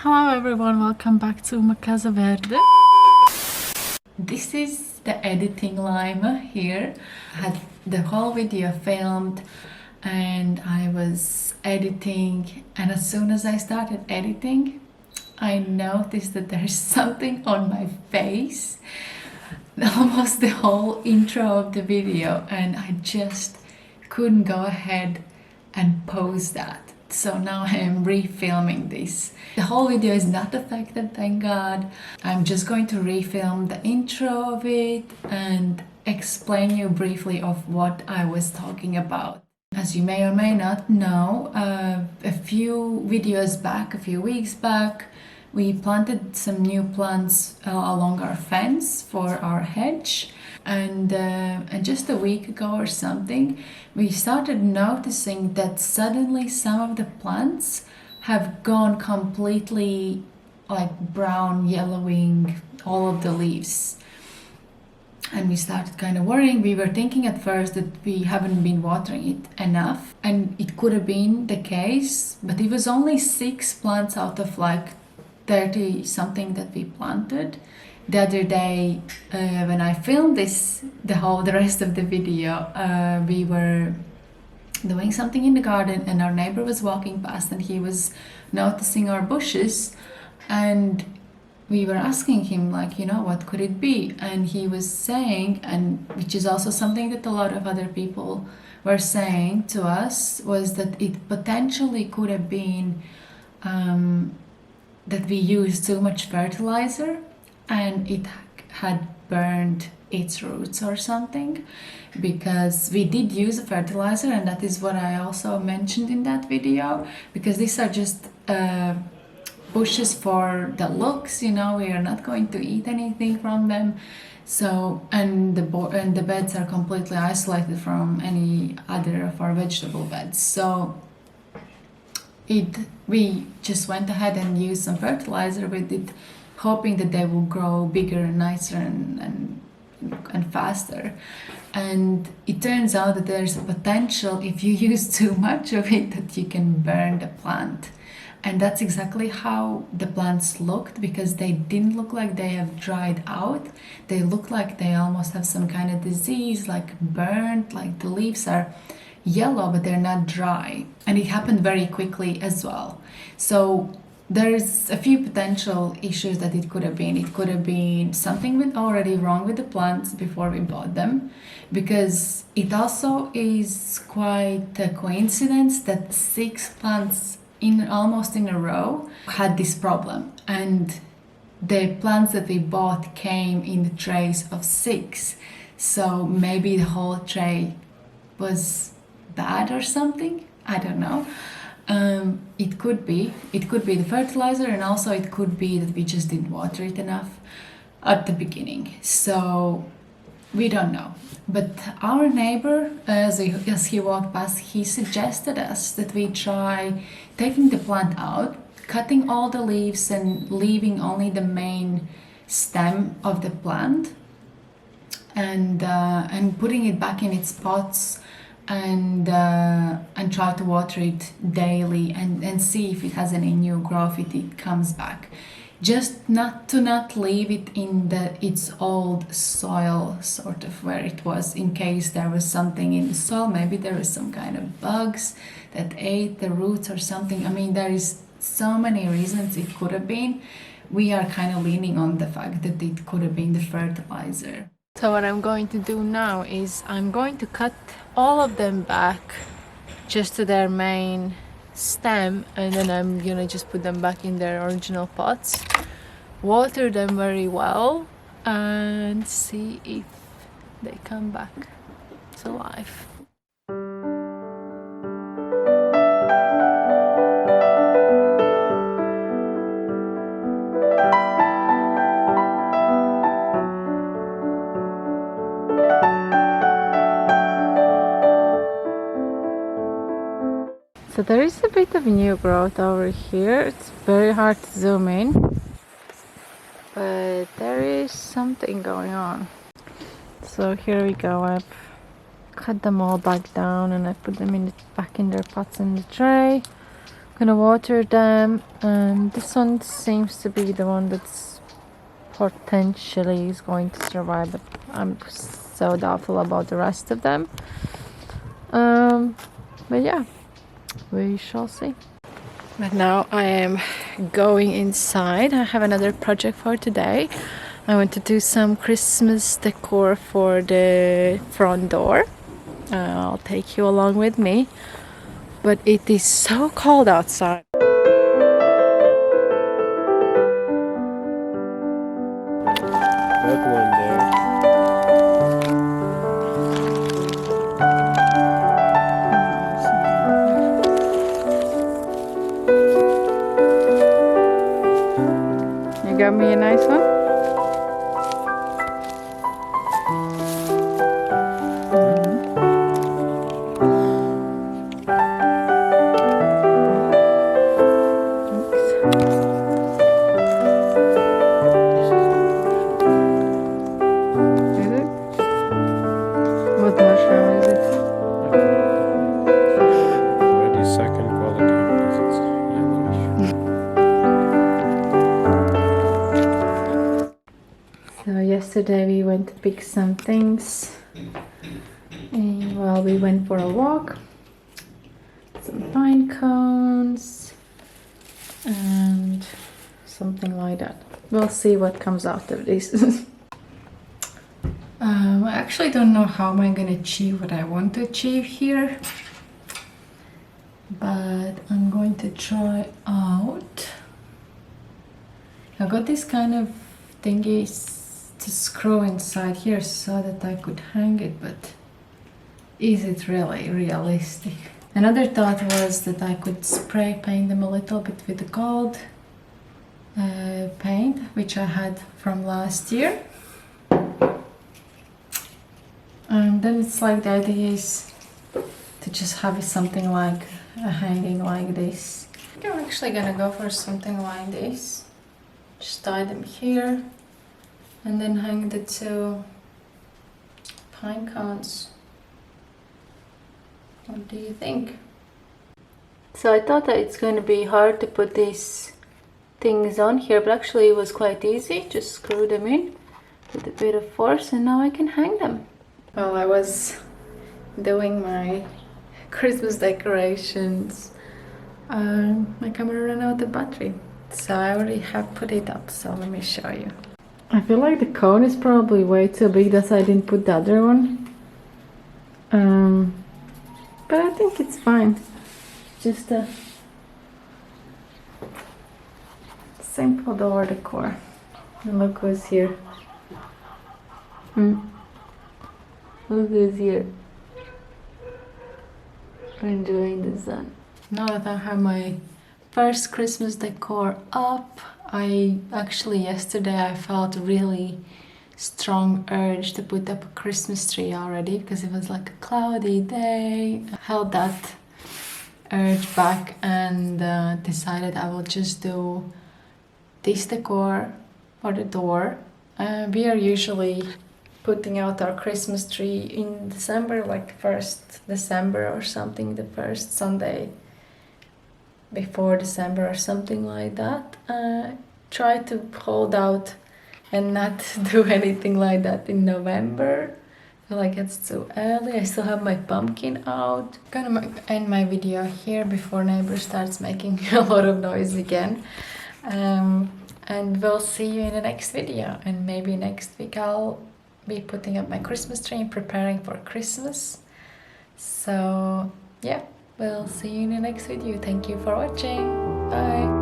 Hello everyone, welcome back to uma casa verde. This is the editing lima here. I had the whole video filmed and I was editing, and as soon as I started editing I noticed that there's something on my face almost the whole intro of the video, and I just couldn't go ahead and post that. So now I am refilming this. The whole video is not affected, thank God. I'm just going to refilm the intro of it and explain you briefly of what I was talking about. As you may or may not know, a few videos back, a few weeks back, we planted some new plants along our fence for our hedge, and just a week ago or something we started noticing that suddenly some of the plants have gone completely like brown, yellowing, all of the leaves. And we started kind of worrying. We were thinking at first that we haven't been watering it enough, and it could have been the case, but it was only 6 plants out of like 30 something that we planted. The other day when I filmed this, the rest of the video, we were doing something in the garden and our neighbor was walking past and he was noticing our bushes, and we were asking him, like, you know, what could it be? And he was saying, and which is also something that a lot of other people were saying to us, was that it potentially could have been that we used too much fertilizer and it had burned its roots or something, because we did use a fertilizer, and that is what I also mentioned in that video, because these are just bushes for the looks, you know, we are not going to eat anything from them. So, and the beds are completely isolated from any other of our vegetable beds. So we just went ahead and used some fertilizer with it, hoping that they will grow bigger and nicer and faster. And it turns out that there's a potential, if you use too much of it, that you can burn the plant. And that's exactly how the plants looked, because they didn't look like they have dried out. They look like they almost have some kind of disease, like burnt, like the leaves are yellow but they're not dry, and it happened very quickly as well. So there's a few potential issues that it could have been. It could have been something already wrong with the plants before we bought them, because it also is quite a coincidence that 6 plants almost in a row had this problem, and the plants that we bought came in the trays of 6. So maybe the whole tray was bad or something, I don't know. It could be the fertilizer, and also it could be that we just didn't water it enough at the beginning. So we don't know. But our neighbor, as he walked past, he suggested us that we try taking the plant out, cutting all the leaves and leaving only the main stem of the plant, and putting it back in its pots, and try to water it daily and see if it has any new growth, if it comes back. Just not leave it in its old soil, sort of where it was, in case there was something in the soil. Maybe there was some kind of bugs that ate the roots or something. I mean, there is so many reasons it could have been. We are kind of leaning on the fact that it could have been the fertilizer. So what I'm going to do now is I'm going to cut all of them back just to their main stem, and then I'm gonna just put them back in their original pots, water them very well, and see if they come back to life. So there is a bit of new growth over here. It's very hard to zoom in, but there is something going on. So here we go. I've cut them all back down and I put them back in their pots in the tray. Gonna water them, and this one seems to be the one that's potentially is going to survive, but I'm so doubtful about the rest of them. But yeah, we shall see. But now I am going inside. I have another project for today. I want to do some Christmas decor for the front door. I'll take you along with me. But it is so cold outside. That one there. You got me a nice one? What mushroom is it? Already second quality because it's yellowish. So yesterday we went to pick some things. And well, we went for a walk. Some pine cones and something like that. We'll see what comes out of this. I actually don't know how am I gonna achieve what I want to achieve here, but I'm going to try out. I got this kind of thingy to screw inside here so that I could hang it, but is it really realistic? Another thought was that I could spray paint them a little bit with the gold paint, which I had from last year. And then it's like the idea is to just have something like a hanging like this. I think I'm actually gonna go for something like this. Just tie them here and then hang the two pine cones. What do you think? So I thought that it's going to be hard to put these things on here, but actually it was quite easy. Just screw them in with a bit of force and now I can hang them. While I was doing my Christmas decorations, my camera ran out of battery. So I already have put it up, so let me show you. I feel like the cone is probably way too big, that's why I didn't put the other one. But I think it's fine. Just a simple door decor. And look who's here. Look who's here. Enjoying the sun. Now that I have my first Christmas decor up, yesterday I felt really strong urge to put up a Christmas tree already because it was like a cloudy day. I held that urge back and decided I will just do this decor for the door. We are usually putting out our Christmas tree in December, like 1st December or something, the first Sunday before December or something like that. Try to hold out and not do anything like that in November. I feel like it's too early. I still have my pumpkin out. I'm gonna end my video here before neighbor starts making a lot of noise again. And we'll see you in the next video. And maybe next week I'll be putting up my Christmas tree and preparing for Christmas. So yeah, we'll see you in the next video. Thank you for watching. Bye.